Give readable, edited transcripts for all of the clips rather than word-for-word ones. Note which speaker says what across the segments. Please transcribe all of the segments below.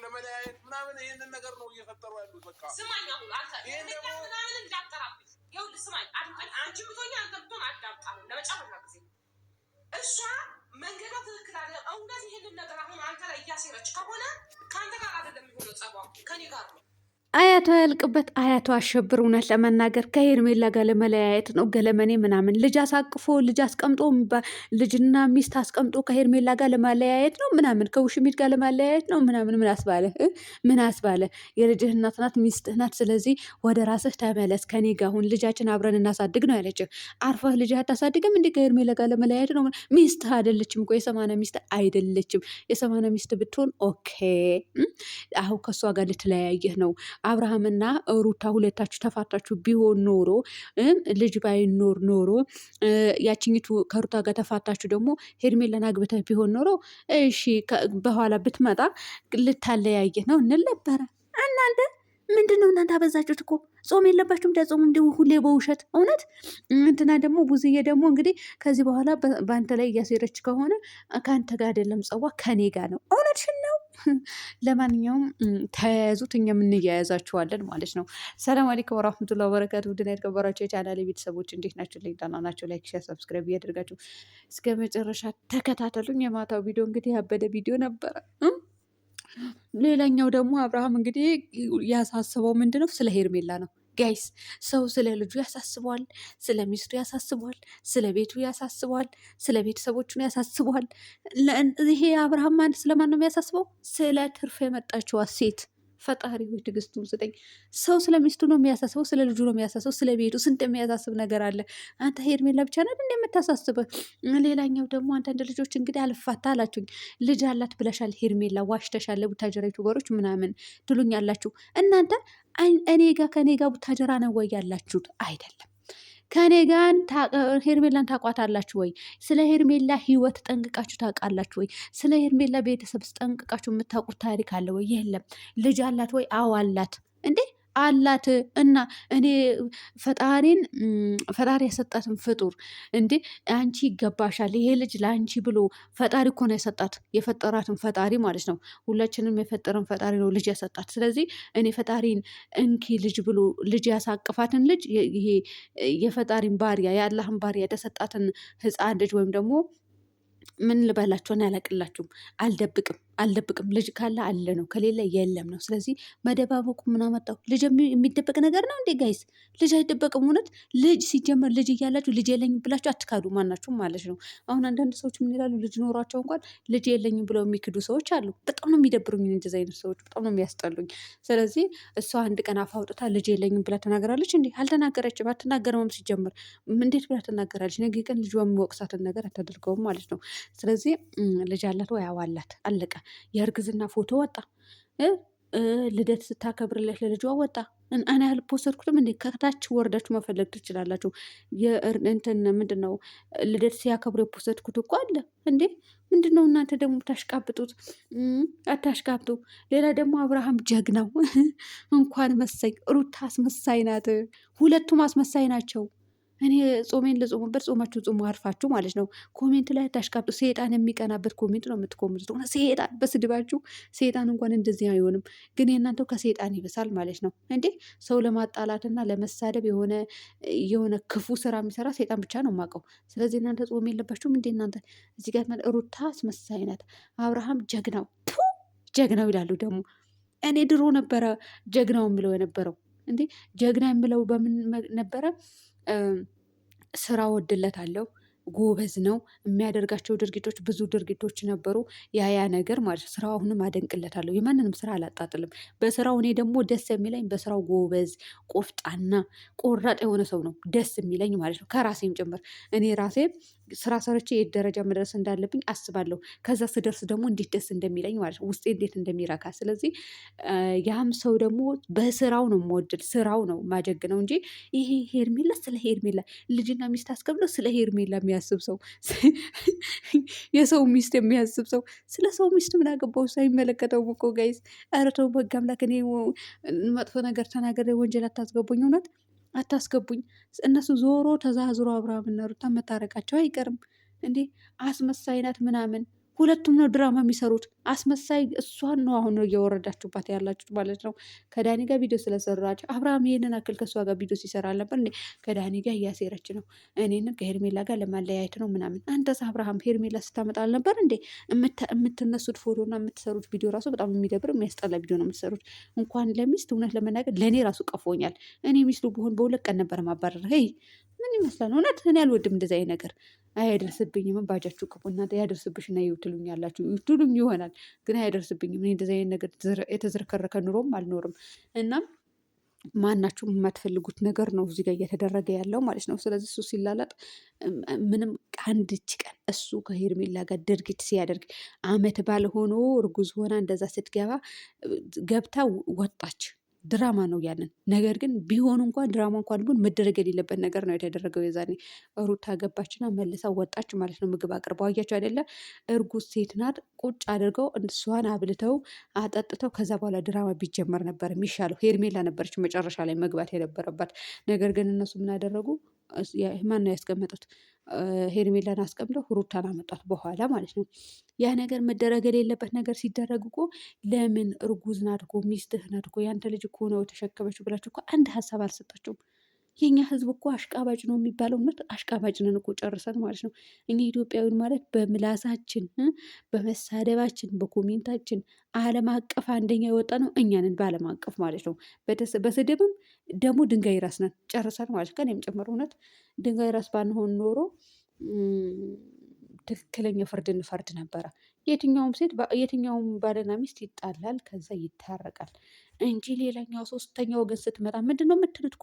Speaker 1: ለመለያየት ምናምን ይሄንን ነገር ነው እየፈጠሩ ያሉት። በቃ
Speaker 2: ስማኝ፣ አሁን አንተ ምናምን እንዳጠራብኝ ይኸውልህ፣ ስማኝ፣ አንቺ ብትሆኚ አንተ ብትሆን አዳምጣለሁ ለመጨረሻ ጊዜ። እሷ መንገዷ ትክክል አለ። እውነት ይሄንን ነገር አሁን አንተ ላይ እያሴረች ከሆነ ከአንተ ጋር አይደለም የሚሆነው፣ ጸቧ ከኔ ጋር ነው።
Speaker 3: አያቷ ያልቅበት አያቷ አሸብር እውነት ለመናገር ከሄርሜላ ጋር ለመለያየት ነው ገለመኔ ምናምን ልጅ አሳቅፎ ልጅ አስቀምጦ ልጅና ሚስት አስቀምጦ ከሄርሜላ ጋር ለማለያየት ነው ምናምን ከውሽሚት ጋር ለማለያየት ነው ምናምን ምን አስባለ የልጅህ እናት ናት ሚስትህ ናት ስለዚህ ወደ ራስህ ተመለስ ከኔ ጋር አሁን ልጃችን አብረን እናሳድግ ነው ያለች አርፈህ ልጅ አታሳድግም እንዴ ከሄርሜላ ጋር ለመለያየት ነው ሚስትህ አይደለችም እኮ የሰማነ ሚስት አይደለችም የሰማነ ሚስት ብትሆን ኦኬ አሁን ከእሷ ጋር ልትለያየህ ነው አብርሃምና ሩታ ሁለታችሁ ተፋታችሁ ቢሆን ኖሮ ልጅ ባይኖር ኖሮ ያችኝቱ ከሩታ ጋር ተፋታችሁ ደግሞ ሄርሜላን አግብተህ ቢሆን ኖሮ እሺ በኋላ ብትመጣ ልታለያየህ ነው እንል ነበረ። እናንተ ምንድን ነው እናንተ አበዛችሁት እኮ ጾም የለባችሁም ዳጾም እንዲ ሁሌ በውሸት እውነት እንትና ደግሞ ቡዝዬ ደግሞ እንግዲህ ከዚህ በኋላ በአንተ ላይ እያሴረች ከሆነ ከአንተ ጋር አይደለም ጸዋ ከኔ ጋር ነው እውነትሽን ነው። ለማንኛውም ተያያዙት እኛም እንያያዛችኋለን ማለት ነው። ሰላም አለይኩም ወራህመቱላሂ ወበረካቱ። ውድና የተከበራችሁ የቻናሌ ቤተሰቦች እንዴት ናቸው? ደህና ናቸው? ላይክ ሼር ሰብስክራይብ እያደረጋችሁ እስከ መጨረሻ ተከታተሉኝ። የማታው ቪዲዮ እንግዲህ ያበደ ቪዲዮ ነበረ። ሌላኛው ደግሞ አብርሃም እንግዲህ ያሳስበው ምንድነው ስለ ሄርሜላ ነው። ጋይስ ሰው ስለ ልጁ ያሳስበዋል፣ ስለ ሚስቱ ያሳስበዋል፣ ስለ ቤቱ ያሳስበዋል፣ ስለ ቤተሰቦቹን ያሳስበዋል። ይሄ አብርሃም አንድ ስለማን ነው የሚያሳስበው? ስለ ትርፍ የመጣችዋ ሴት። ፈጣሪ ሆይ ትዕግስቱን ስጠኝ። ሰው ስለ ሚስቱ ነው የሚያሳስበው፣ ስለ ልጁ ነው የሚያሳስበው፣ ስለ ቤቱ ስንት የሚያሳስብ ነገር አለ። አንተ ሄርሜላ ብቻ ናት እንደምታሳስበ። ሌላኛው ደግሞ አንዳንድ ልጆች እንግዲህ አልፋታ አላችሁኝ፣ ልጅ አላት ብለሻል ሄርሜላ፣ ዋሽተሻል፣ ቡታጀራ ዩቱበሮች ምናምን ትሉኛላችሁ እናንተ ከኔ ጋር ቡታጀራ ነው ወይ ያላችሁት? አይደለም። ከኔ ጋር ሄርሜላን ታቋታላችሁ ወይ? ስለ ሄርሜላ ህይወት ጠንቅቃችሁ ታውቃላችሁ ወይ? ስለ ሄርሜላ ቤተሰብ ጠንቅቃችሁ የምታውቁት ታሪክ አለ ወይ? የለም። ልጅ አላት ወይ? አዎ አላት። እንዴ አላት። እና እኔ ፈጣሪ የሰጣትን ፍጡር እንዴ አንቺ ይገባሻል፣ ይሄ ልጅ ለአንቺ ብሎ ፈጣሪ እኮ ነው የሰጣት፣ የፈጠራትን ፈጣሪ ማለት ነው። ሁላችንም የፈጠረን ፈጣሪ ነው ልጅ ያሰጣት። ስለዚህ እኔ ፈጣሪን እንኪ ልጅ ብሎ ልጅ ያሳቅፋትን ልጅ ይሄ የፈጣሪን ባሪያ የአላህን ባሪያ የተሰጣትን ህፃን ልጅ ወይም ደግሞ ምን ልበላችሁን ያላቅላችሁም አልደብቅም። ልጅ ካለ አለ ነው፣ ከሌለ የለም ነው። ስለዚህ መደባበቁ ምን አመጣው? ልጅ የሚደበቅ ነገር ነው እንዴ ጋይስ? ልጅ አይደበቅም። እውነት ልጅ ሲጀመር ልጅ እያላችሁ ልጅ የለኝም ብላችሁ አትካዱ፣ ማናችሁም ማለት ነው። አሁን አንዳንድ ሰዎች ምን ይላሉ? ልጅ ኖሯቸው እንኳን ልጅ የለኝም ብለው የሚክዱ ሰዎች አሉ። በጣም ነው የሚደብሩኝ እንደዚህ አይነት ሰዎች፣ በጣም ነው የሚያስጠሉኝ። ስለዚህ እሷ አንድ ቀን አፍ አውጥታ ልጅ የለኝም ብላ ተናገራለች እንዴ? አልተናገረችም። አትናገረውም ሲጀመር። እንዴት ብላ ትናገራለች? ነገ ቀን ልጇ የሚወቅሳትን ነገር አታደርገውም ማለት ነው። ስለዚህ ልጅ አላት ወይ? አዎ አላት። አለቀ። የእርግዝና ፎቶ ወጣ። ልደት ስታከብርለት ለልጇ ወጣ። እኔ ያልፖስተርኩትም እንዴ? ከታች ወርዳችሁ መፈለግ ትችላላችሁ። እንትን ምንድን ነው ልደት ሲያከብሩ የፖስተርኩት እኮ አለ እንዴ። ምንድን ነው እናንተ ደግሞ ታሽቃብጡት? አታሽቃብጡ። ሌላ ደግሞ አብርሃም ጀግናው እንኳን መሳይ፣ ሩታ አስመሳይ ናት። ሁለቱም አስመሳይ ናቸው። እኔ ጾሜን ልጾሙበት፣ ጾማችሁ ጾሙ አርፋችሁ ማለት ነው። ኮሜንት ላይ ታሽቃብጡ። ሴጣን የሚቀናበት ኮሜንት ነው የምትኮምቱት። ሴጣን በስድባችሁ ሴጣን እንኳን እንደዚህ አይሆንም፣ ግን የእናንተው ከሴጣን ይብሳል ማለት ነው እንዴ። ሰው ለማጣላትና ለመሳደብ የሆነ ክፉ ስራ የሚሰራ ሴጣን ብቻ ነው የማውቀው። ስለዚህ እናንተ ጾም የለባችሁም እንዴ እናንተ? እዚህ ጋር ሩታ አስመሳይ ናት፣ አብርሃም ጀግናው ይላሉ ደግሞ። እኔ ድሮ ነበረ ጀግናው የምለው የነበረው እንዴ። ጀግና የምለው በምን ነበረ? ስራ ወድለታለሁ፣ ጎበዝ ነው። የሚያደርጋቸው ድርጊቶች ብዙ ድርጊቶች ነበሩ። ያ ነገር ማለት ነው። ስራው አሁንም አደንቅለታለሁ። የማንንም ስራ አላጣጥልም። በስራው እኔ ደግሞ ደስ የሚለኝ በስራው ጎበዝ፣ ቆፍጣና፣ ቆራጥ የሆነ ሰው ነው ደስ የሚለኝ ማለት ነው። ከራሴም ጭምር እኔ ራሴ ስራ ሰርቼ የት ደረጃ መድረስ እንዳለብኝ አስባለሁ። ከዛ ስደርስ ደግሞ እንዴት ደስ እንደሚለኝ ማለት ነው፣ ውስጤ እንዴት እንደሚረካ። ስለዚህ ያም ሰው ደግሞ በስራው ነው የምወድል፣ ስራው ነው ማጀግ ነው እንጂ ይሄ ሄርሜላ ስለ ሄርሜላ ልጅና ሚስት አስከብሎ ስለ ሄርሜላ የሚያስብ ሰው የሰው ሚስት የሚያስብ ሰው ስለ ሰው ሚስት ምን አገባው? ሳይመለከተው እኮ ጋይስ። ኧረ ተው በሕግ አምላክ። እኔ መጥፎ ነገር ተናገረ ወንጀል አታስገቡኝ፣ እውነት አታስገቡኝ። እነሱ ዞሮ ተዛዝሮ አብርሃምና ሩታ መታረቃቸው አይቀርም እንዴ። አስመሳይ ናት ምናምን ሁለቱም ነው ድራማ የሚሰሩት። አስመሳይ እሷን ነው አሁን እየወረዳችሁባት ያላችሁት ማለት ነው። ከዳኒ ጋር ቪዲዮ ስለሰራች አብርሃም ይህንን አክል ከእሷ ጋር ቪዲዮ ሲሰራ አልነበር እንዴ? ከዳኒ ጋር እያሴረች ነው እኔንን ከሄርሜላ ጋር ለማለያየት ነው ምናምን። አንተስ አብርሃም ሄርሜላ ስታመጣ አልነበር እንዴ? የምትነሱት ፎቶ እና የምትሰሩት ቪዲዮ ራሱ በጣም የሚደብር የሚያስጠላ ቪዲዮ ነው የምትሰሩት። እንኳን ለሚስት እውነት ለመናገር ለእኔ ራሱ ቀፎኛል። እኔ ሚስቱ ብሆን በሁለት ቀን ነበር ማባረር። ምን ይመስላል? እውነት እኔ አልወድም እንደዚህ አይነት ነገር። አያደርስብኝም። ባጃችሁ ክፉ እናንተ ያደርስብሽና ትሉኛላችሁ ትሉኝ ይሆናል፣ ግን አያደርስብኝም። እኔ እንደዚህ አይነት ነገር የተዝረከረከ ኑሮም አልኖርም። እናም ማናችሁም የማትፈልጉት ነገር ነው እዚህ ጋር እየተደረገ ያለው ማለት ነው። ስለዚህ እሱ ሲላላጥ ምንም አንድች ቀን እሱ ከሄርሜላ ጋር ድርጊት ሲያደርግ አመት ባልሆኖ እርጉዝ ሆና እንደዛ ስትገባ ገብታ ወጣች። ድራማ ነው ያንን ነገር ግን ቢሆን እንኳን ድራማ እንኳን ቢሆን መደረግ የሌለበት ነገር ነው የተደረገው። የዛኔ ሩታ ገባችና መልሳ ወጣች ማለት ነው። ምግብ አቅርበው አያቸው አይደለ? እርጉዝ ሴት ናት። ቁጭ አድርገው እሷን አብልተው አጠጥተው ከዛ በኋላ ድራማ ቢጀመር ነበር የሚሻለው። ሄርሜላ ነበረች መጨረሻ ላይ መግባት የነበረባት። ነገር ግን እነሱ ምን አደረጉ? ማን ነው ያስቀመጡት? ሄርሜላን አስቀምጠው ሩታን አመጧት በኋላ ማለት ነው። ያ ነገር መደረግ የሌለበት ነገር ሲደረግ እኮ ለምን እርጉዝ ናት እኮ ሚስትህ ናት እኮ ያንተ ልጅ እኮ ነው ተሸከመችው ብላችሁ እኮ አንድ ሀሳብ አልሰጣችሁም። የኛ ህዝብ እኮ አሽቃባጭ ነው የሚባለው። እውነት አሽቃባጭ ነን እኮ ጨርሰን ማለት ነው። እኛ ኢትዮጵያዊን ማለት በምላሳችን በመሳደባችን በኮሜንታችን ዓለም አቀፍ አንደኛ የወጣ ነው እኛንን በዓለም አቀፍ ማለት ነው። በስድብም ደግሞ ድንጋይ ራስ ነን ጨርሰን ማለት ከኔም ጭምር እውነት ድንጋይ ራስ ባንሆን ኖሮ ትክክለኛ ፍርድ እንፈርድ ነበረ። የትኛውም ባልና ሚስት ይጣላል፣ ከዛ ይታረቃል እንጂ ሌላኛው ሶስተኛ ወገን ስትመጣ ምንድን ነው የምትሉት?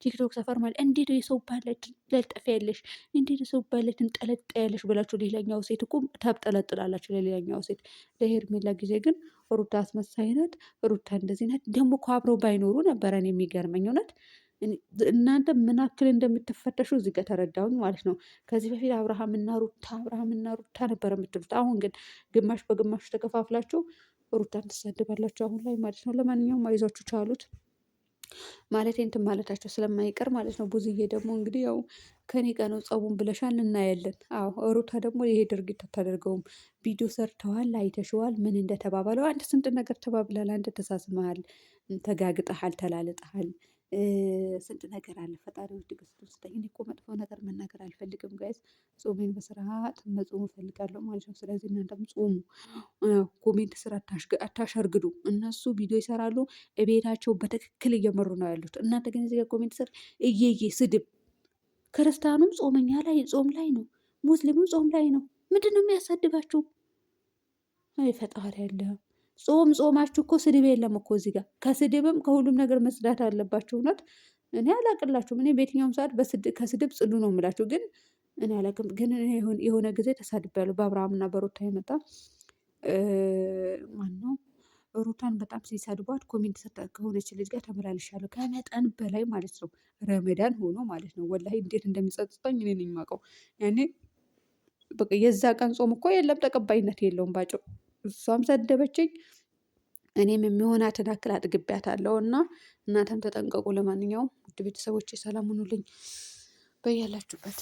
Speaker 3: ቲክቶክ ሰፈር ማለት እንዴት የሰው ባል ትለጥፊያለሽ፣ እንዴት የሰው ባል ትንጠለጠያለሽ ብላችሁ ሌላኛው ሴት እኮ ታብጠለጥላላችሁ ለሌላኛው ሴት። ለሄርሜላ ጊዜ ግን ሩታ አስመሳይ ናት፣ ሩታ እንደዚህ ናት። ደግሞ እኮ አብረው ባይኖሩ ነበረ እኔ የሚገርመኝ እውነት እናንተ ምን ያክል እንደምትፈተሹ እዚህ ጋር ተረዳሁኝ ማለት ነው። ከዚህ በፊት አብርሃምና ሩታ ነበር የምትሉት። አሁን ግን ግማሽ በግማሽ ተከፋፍላችሁ ሩታን ትሳደባላችሁ አሁን ላይ ማለት ነው። ለማንኛውም አይዟችሁ ቻሉት ማለት እንትን ማለታቸው ስለማይቀር ማለት ነው። ብዙዬ ደግሞ እንግዲህ ያው ከኔ ጋር ነው ጸቡን ብለሻል፣ እናያለን። አዎ ሩታ ደግሞ ይሄ ድርጊት አታደርገውም። ቪዲዮ ሰርተዋል፣ አይተሸዋል፣ ምን እንደተባባለው አንድ ስንት ነገር ተባብላል። አንድ ተሳስመሃል፣ ተጋግጠሃል፣ ተላልጠሃል፣ ስንት ነገር አለ። ፈጣሪ ትዕግስቱን ስጠኝ። እኔ እኮ መጥፎ ነገር መናገር አልፈልግም ጋይስ። ጾሜን በስርዓት መጾም እፈልጋለሁ ማለት ነው። ስለዚህ እናንተም ጾሙ። ኮሜንት ስራ አታሸርግዱ። እነሱ ቪዲዮ ይሰራሉ፣ ቤታቸው በትክክል እየመሩ ነው ያሉት። እናንተ ግን እዚህ ጋር ኮሜንት ስር እየዬ ስድብ። ክርስቲያኑም ጾመኛ ላይ ጾም ላይ ነው፣ ሙስሊሙም ጾም ላይ ነው። ምንድን ነው የሚያሳድባችሁ? አይ ፈጣሪ ያለ ጾማችሁ እኮ ስድብ የለም እኮ እዚህ ጋር። ከስድብም ከሁሉም ነገር መጽዳት አለባችሁ። እውነት እኔ አላቅላችሁም። እኔ በየትኛውም ሰዓት ከስድብ ጽዱ ነው የምላችሁ። ግን እኔ አላቅም። ግን የሆነ ጊዜ ተሳድቤያለሁ በአብርሃምና በሩታ የመጣ ማነው ሩታን በጣም ሲሰድቧት ኮሜንት ሰጠ ከሆነች ልጅ ጋር ተመላልሻለሁ። ከመጠን በላይ ማለት ነው። ረመዳን ሆኖ ማለት ነው። ወላሂ እንዴት እንደሚጸጽተኝ እኔ ነኝ የማውቀው። ያኔ በቃ የዛ ቀን ጾም እኮ የለም፣ ተቀባይነት የለውም ባጭሩ። እሷም ሰደበችኝ፣ እኔም የሚሆናትን ያክል አጥግቤያታለሁ። እና እናንተም ተጠንቀቁ። ለማንኛውም ውድ ቤተሰቦቼ ሰላም ሁኑልኝ በያላችሁበት።